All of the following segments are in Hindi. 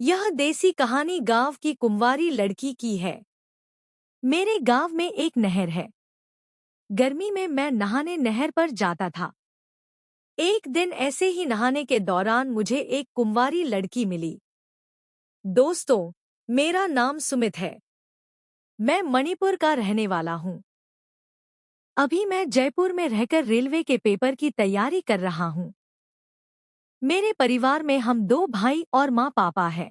यह देसी कहानी गांव की कुंवारी लड़की की है। मेरे गांव में एक नहर है। गर्मी में मैं नहाने नहर पर जाता था। एक दिन ऐसे ही नहाने के दौरान मुझे एक कुंवारी लड़की मिली। दोस्तों, मेरा नाम सुमित है। मैं मणिपुर का रहने वाला हूँ। अभी मैं जयपुर में रहकर रेलवे के पेपर की तैयारी कर रहा हूँ। मेरे परिवार में हम 2 भाई और माँ पापा है।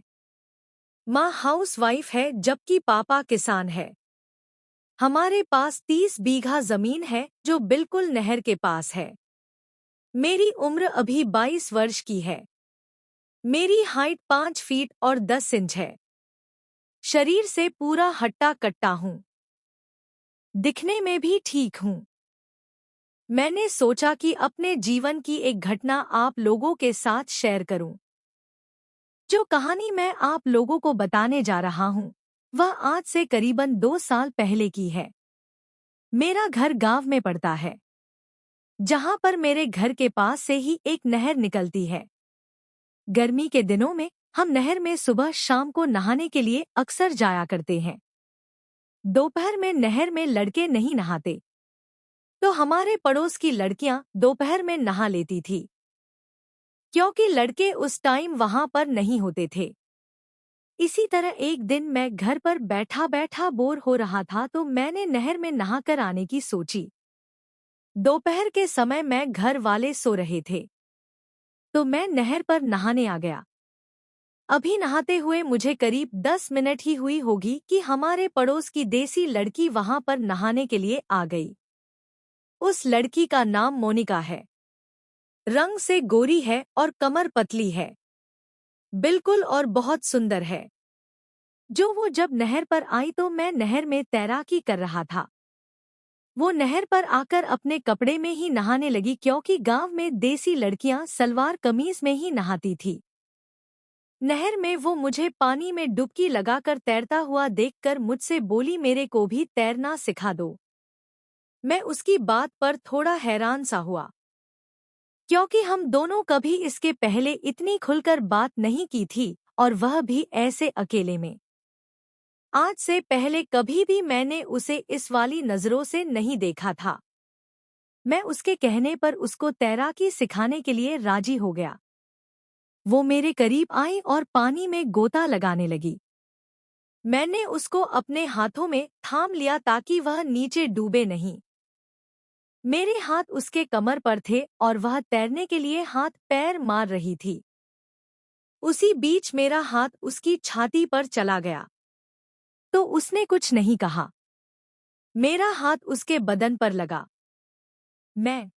माँ हाउसवाइफ है जबकि पापा किसान है। हमारे पास 30 बीघा जमीन है जो बिल्कुल नहर के पास है। मेरी उम्र अभी 22 वर्ष की है। मेरी हाइट 5 फीट और 10 इंच है। शरीर से पूरा हट्टा कट्टा हूँ। दिखने में भी ठीक हूँ। मैंने सोचा कि अपने जीवन की एक घटना आप लोगों के साथ शेयर करूं। जो कहानी मैं आप लोगों को बताने जा रहा हूं, वह आज से करीबन 2 साल पहले की है। मेरा घर गांव में पड़ता है, जहां पर मेरे घर के पास से ही एक नहर निकलती है। गर्मी के दिनों में हम नहर में सुबह शाम को नहाने के लिए अक्सर जाया करते हैं। दोपहर में नहर में लड़के नहीं नहाते, तो हमारे पड़ोस की लड़कियां दोपहर में नहा लेती थी, क्योंकि लड़के उस टाइम वहां पर नहीं होते थे। इसी तरह एक दिन मैं घर पर बैठा बैठा बोर हो रहा था, तो मैंने नहर में नहाकर आने की सोची। दोपहर के समय मैं घर वाले सो रहे थे, तो मैं नहर पर नहाने आ गया। अभी नहाते हुए मुझे करीब 10 मिनट ही हुई होगी कि हमारे पड़ोस की देसी लड़की वहां पर नहाने के लिए आ गई। उस लड़की का नाम मोनिका है। रंग से गोरी है और कमर पतली है, बिल्कुल, और बहुत सुंदर है। वो जब नहर पर आई तो मैं नहर में तैराकी कर रहा था। वो नहर पर आकर अपने कपड़े में ही नहाने लगी, क्योंकि गांव में देसी लड़कियां सलवार कमीज में ही नहाती थी। नहर में वो मुझे पानी में डुबकी लगाकर तैरता हुआ देखकर मुझसे बोली, मेरे को भी तैरना सिखा दो। मैं उसकी बात पर थोड़ा हैरान सा हुआ, क्योंकि हम दोनों कभी इसके पहले इतनी खुलकर बात नहीं की थी, और वह भी ऐसे अकेले में। आज से पहले कभी भी मैंने उसे इस वाली नजरों से नहीं देखा था। मैं उसके कहने पर उसको तैराकी सिखाने के लिए राजी हो गया। वो मेरे करीब आई और पानी में गोता लगाने लगी। मैंने उसको अपने हाथों में थाम लिया ताकि वह नीचे डूबे नहीं। मेरे हाथ उसके कमर पर थे और वह तैरने के लिए हाथ पैर मार रही थी। उसी बीच मेरा हाथ उसकी छाती पर चला गया, तो उसने कुछ नहीं कहा। मेरा हाथ उसके बदन पर लगा। मैं